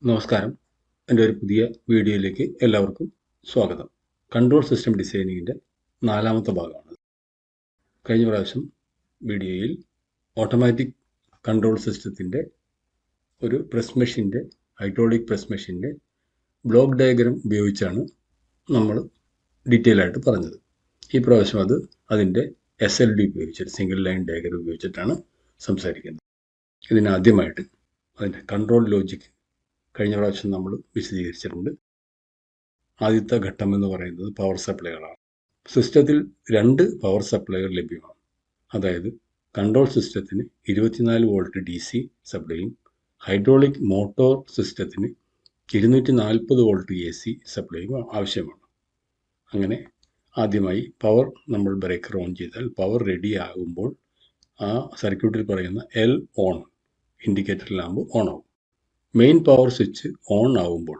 നമസ്കാരം. എൻ്റെ ഒരു പുതിയ വീഡിയോയിലേക്ക് എല്ലാവർക്കും സ്വാഗതം. കൺട്രോൾ സിസ്റ്റം ഡിസൈനിങ്ങിൻ്റെ 4ാമത്തെ ഭാഗമാണ്. കഴിഞ്ഞ പ്രാവശ്യം വീഡിയോയിൽ ഓട്ടോമാറ്റിക് കൺട്രോൾ സിസ്റ്റത്തിൻ്റെ ഒരു പ്രസ് മെഷീൻ്റെ ഹൈഡ്രോളിക് പ്രസ് മെഷീൻ്റെ ബ്ലോക്ക് ഡയഗ്രം ഉപയോഗിച്ചാണ് നമ്മൾ ഡീറ്റെയിൽ ആയിട്ട് പറഞ്ഞത്. ഈ പ്രാവശ്യം അതിൻ്റെ SLD ഉപയോഗിച്ചിട്ട് സിംഗിൾ ലൈൻ ഡയഗ്രം ഉപയോഗിച്ചിട്ടാണ് സംസാരിക്കുന്നത്. ഇതിനാദ്യമായിട്ട് അതിൻ്റെ കൺട്രോൾ ലോജിക് കഴിഞ്ഞ പ്രാവശ്യം നമ്മൾ വിശദീകരിച്ചിട്ടുണ്ട്. ആദ്യത്തെ ഘട്ടം എന്ന് പറയുന്നത് പവർ സപ്ലൈകളാണ്. സിസ്റ്റത്തിൽ 2 പവർ സപ്ലൈകൾ ലഭ്യമാണ്. അതായത് കൺട്രോൾ സിസ്റ്റത്തിന് 24 വോൾട്ട് DC സപ്ലൈയും ഹൈഡ്രോളിക് മോട്ടോർ സിസ്റ്റത്തിന് 240 വോൾട്ട് AC സപ്ലൈയും ആവശ്യമാണ്. അങ്ങനെ ആദ്യമായി പവർ നമ്മൾ ബ്രേക്കർ ഓൺ ചെയ്താൽ പവർ റെഡി ആകുമ്പോൾ ആ സർക്യൂട്ടിൽ പറയുന്ന L on indicator lamp on ആവും. മെയിൻ പവർ സ്വിച്ച് ഓൺ ആവുമ്പോൾ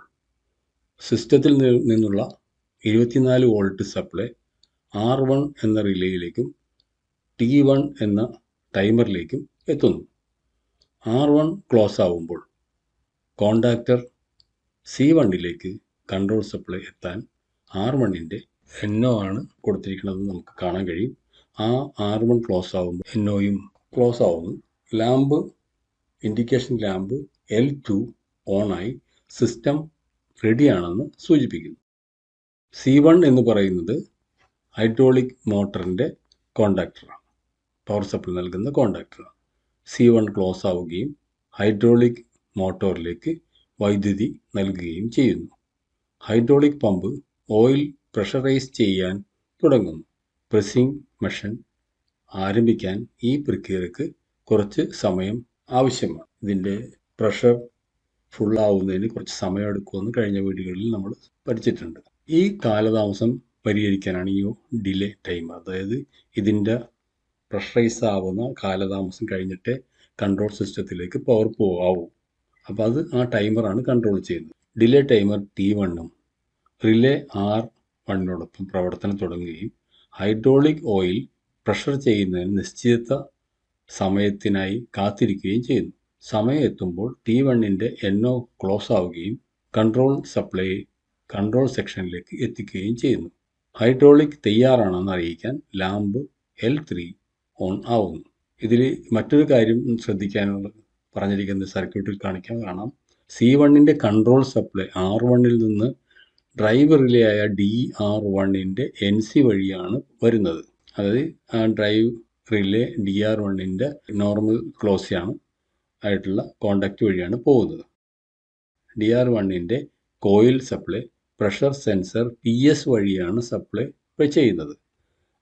സിസ്റ്റത്തിൽ നിന്നുള്ള 24 വോൾട്ട് സപ്ലൈ R1 എന്ന റിലേയിലേക്കും T1 എന്ന ടൈമറിലേക്കും എത്തുന്നു. R1 ക്ലോസ് ആവുമ്പോൾ കോണ്ടാക്ടർ C1ലേക്ക് കൺട്രോൾ സപ്ലൈ എത്താൻ R1ൻ്റെ NO ആണ് കൊടുത്തിരിക്കുന്നതെന്ന് നമുക്ക് കാണാൻ കഴിയും. ആ R1 ക്ലോസ് ആവുമ്പോൾ NOയും ക്ലോസ് ആവുന്നു. ലാമ്പ് ഇൻഡിക്കേഷൻ ലാമ്പ് L2 ഓണായി സിസ്റ്റം റെഡിയാണെന്ന് സൂചിപ്പിക്കുന്നു. C1 എന്ന് പറയുന്നത് ഹൈഡ്രോളിക് മോട്ടറിൻ്റെ കോണ്ടാക്ടറാണ്, പവർ സപ്ലൈ നൽകുന്ന കോണ്ടാക്ടറാണ്. C1 ക്ലോസ് ആവുകയും ഹൈഡ്രോളിക് മോട്ടോറിലേക്ക് വൈദ്യുതി നൽകുകയും ചെയ്യുന്നു. ഹൈഡ്രോളിക് പമ്പ് ഓയിൽ പ്രഷറൈസ് ചെയ്യാൻ തുടങ്ങുന്നു. പ്രസ്സിംഗ് മെഷീൻ ആരംഭിക്കാൻ ഈ പ്രക്രിയക്ക് കുറച്ച് സമയം ആവശ്യമാണ്. ഇതിൻ്റെ പ്രഷർ ഫുള്ളാവുന്നതിന് കുറച്ച് സമയമെടുക്കുമെന്ന് കഴിഞ്ഞ വീഡിയോകളിൽ നമ്മൾ പഠിച്ചിട്ടുണ്ട്. ഈ കാലതാമസം പരിഹരിക്കാനാണ് ഈ ഡിലേ ടൈം. അതായത് ഇതിൻ്റെ പ്രഷറൈസ് ആവുന്ന കാലതാമസം കഴിഞ്ഞിട്ടേ കൺട്രോൾ സിസ്റ്റത്തിലേക്ക് പവർ പോകാവൂ. അപ്പോൾ അത് ആ ടൈമറാണ് കൺട്രോൾ ചെയ്യുന്നത്. ഡിലേ ടൈമർ T1ഉം റിലേ R1നോടൊപ്പം പ്രവർത്തനം തുടങ്ങുകയും ഹൈഡ്രോളിക് ഓയിൽ പ്രഷർ ചെയ്യുന്നതിന് നിശ്ചിത സമയത്തിനായി കാത്തിരിക്കുകയും ചെയ്യുന്നു. സമയം എത്തുമ്പോൾ T1ൻ്റെ NO ക്ലോസ് ആവുകയും കൺട്രോൾ സപ്ലൈ കൺട്രോൾ സെക്ഷനിലേക്ക് എത്തിക്കുകയും ചെയ്യുന്നു. ഹൈഡ്രോളിക് തയ്യാറാണെന്ന് അറിയിക്കാൻ ലാമ്പ് L3 ഓൺ ആവുന്നു. ഇതിൽ മറ്റൊരു കാര്യം ശ്രദ്ധിക്കാനുള്ളത് പറഞ്ഞിരിക്കുന്ന സർക്യൂട്ടിൽ കാണാം. C1ൻ്റെ കൺട്രോൾ സപ്ലൈ R1ൽ നിന്ന് ഡ്രൈവ് റിലേ ആയ DR1ൻ്റെ NC വഴിയാണ് വരുന്നത്. അതായത് ആ ഡ്രൈവ് റിലേ DR1ൻ്റെ നോർമൽ ക്ലോസ് ആയിട്ടുള്ള കോണ്ടാക്റ്റ് വഴിയാണ് പോകുന്നത്. DR1ൻ്റെ coil supply pressure sensor PS വഴിയാണ് സപ്ലൈ ചെയ്യുന്നത്.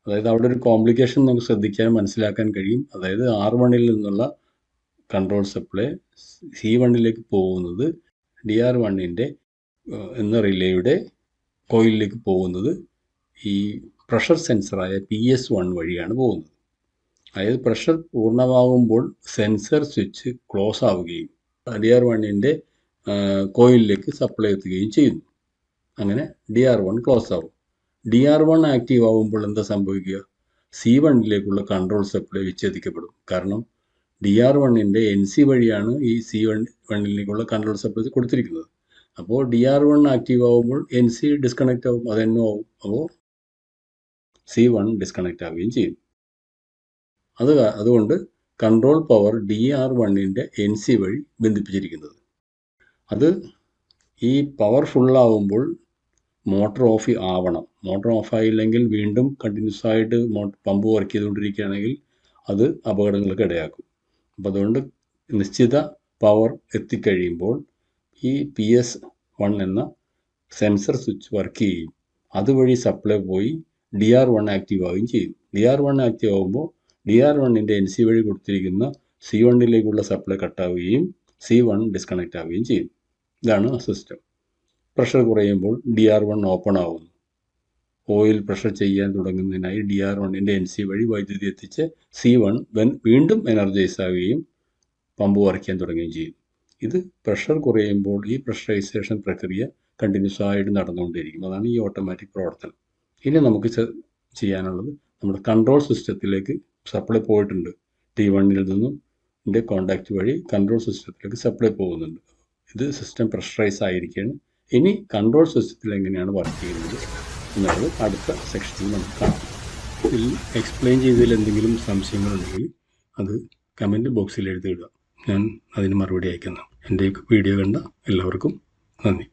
അതായത് അവിടെ ഒരു കോംപ്ലിക്കേഷൻ നമുക്ക് ശ്രദ്ധിക്കാൻ മനസ്സിലാക്കാൻ കഴിയും. അതായത് R1ൽ നിന്നുള്ള കൺട്രോൾ സപ്ലൈ C1ലേക്ക് പോകുന്നത് DR1ൻ്റെ എന്ന റിലേയുടെ കോയിലിലേക്ക് പോകുന്നത് ഈ പ്രഷർ സെൻസറായ PS1 വഴിയാണ് പോകുന്നത്. അതായത് പ്രഷർ പൂർണ്ണമാകുമ്പോൾ സെൻസർ സ്വിച്ച് ക്ലോസ് ആവുകയും DR1ൻ്റെ കോയിലിലേക്ക് സപ്ലൈ എത്തുകയും ചെയ്യുന്നു. അങ്ങനെ DR1 ക്ലോസ് ആവും. DR1 ആക്റ്റീവ് ആവുമ്പോൾ എന്താ സംഭവിക്കുക? C1ലേക്കുള്ള കൺട്രോൾ സപ്ലൈ വിച്ഛേദിക്കപ്പെടും. കാരണം DR1ൻ്റെ NC വഴിയാണ് ഈ C1ലേക്കുള്ള കൺട്രോൾ സപ്ലൈ കൊടുത്തിരിക്കുന്നത്. അപ്പോൾ DR1 ആക്റ്റീവ് ആവുമ്പോൾ NC ഡിസ്കണക്റ്റ് ആവും, അത് NO ആവും. അപ്പോൾ C1 ഡിസ്കണക്റ്റ് ആവുകയും ചെയ്യും. അതുകൊണ്ട് കൺട്രോൾ പവർ DR1ൻ്റെ NC വഴി ബന്ധിപ്പിച്ചിരിക്കുന്നത്. അത് ഈ പവർ ഫുള്ളാവുമ്പോൾ മോട്ടർ ഓഫ് ആവണം. മോട്ടർ ഓഫായില്ലെങ്കിൽ വീണ്ടും കണ്ടിന്യൂസ് ആയിട്ട് പമ്പ് വർക്ക് ചെയ്തുകൊണ്ടിരിക്കുകയാണെങ്കിൽ അത് അപകടങ്ങൾക്ക് ഇടയാക്കും. അപ്പോൾ അതുകൊണ്ട് നിശ്ചിത പവർ എത്തിക്കഴിയുമ്പോൾ ഈ PS1 എന്ന സെൻസർ സ്വിച്ച് വർക്ക് ചെയ്യും. അതുവഴി സപ്ലൈ പോയി DR1 ആക്റ്റീവ് ആവുകയും ചെയ്യും. DR1 ആക്റ്റീവ് ആകുമ്പോൾ DR1ൻ്റെ NC വഴി കൊടുത്തിരിക്കുന്ന C1ലേക്കുള്ള സപ്ലൈ കട്ടാവുകയും C1 ഡിസ്കണക്റ്റ് ആവുകയും ചെയ്യും. ഇതാണ് സിസ്റ്റം. പ്രഷർ കുറയുമ്പോൾ DR1 ഓപ്പൺ ആവുന്നു. ഓയിൽ പ്രഷർ ചെയ്യാൻ തുടങ്ങുന്നതിനായി DR1ൻ്റെ NC വഴി വൈദ്യുതി എത്തിച്ച് C1 വീണ്ടും എനർജൈസ് ആവുകയും പമ്പ് വർക്ക് ചെയ്യാൻ തുടങ്ങുകയും ചെയ്യും. ഇത് പ്രഷർ കുറയുമ്പോൾ ഈ പ്രഷറൈസേഷൻ പ്രക്രിയ കണ്ടിന്യൂസ് ആയിട്ട് നടന്നുകൊണ്ടിരിക്കും. അതാണ് ഈ ഓട്ടോമാറ്റിക് പ്രവർത്തനം. ഇനി നമുക്ക് ചെയ്യാനുള്ളത് നമ്മുടെ കൺട്രോൾ സിസ്റ്റത്തിലേക്ക് സപ്ലൈ പോയിട്ടുണ്ട്. T1ൽ നിന്നും കോണ്ടാക്റ്റ് വഴി കൺട്രോൾ സിസ്റ്റത്തിലേക്ക് സപ്ലൈ പോകുന്നുണ്ട്. ഇത് സിസ്റ്റം പ്രഷറൈസ് ആയിരിക്കുകയാണ്. ഇനി കൺട്രോൾ സിസ്റ്റത്തിൽ എങ്ങനെയാണ് വർക്ക് ചെയ്യുന്നത് എന്നുള്ളത് അടുത്ത സെക്ഷനിൽ നമുക്ക് കാണാം. ഇതിൽ എക്സ്പ്ലെയിൻ ചെയ്തതിൽ എന്തെങ്കിലും സംശയങ്ങളുണ്ടെങ്കിൽ അത് കമൻറ്റ് ബോക്സിൽ എഴുതിയിടുക. ഞാൻ അതിന് മറുപടി അയക്കുന്നു. എൻ്റെ വീഡിയോ കണ്ട എല്ലാവർക്കും നന്ദി.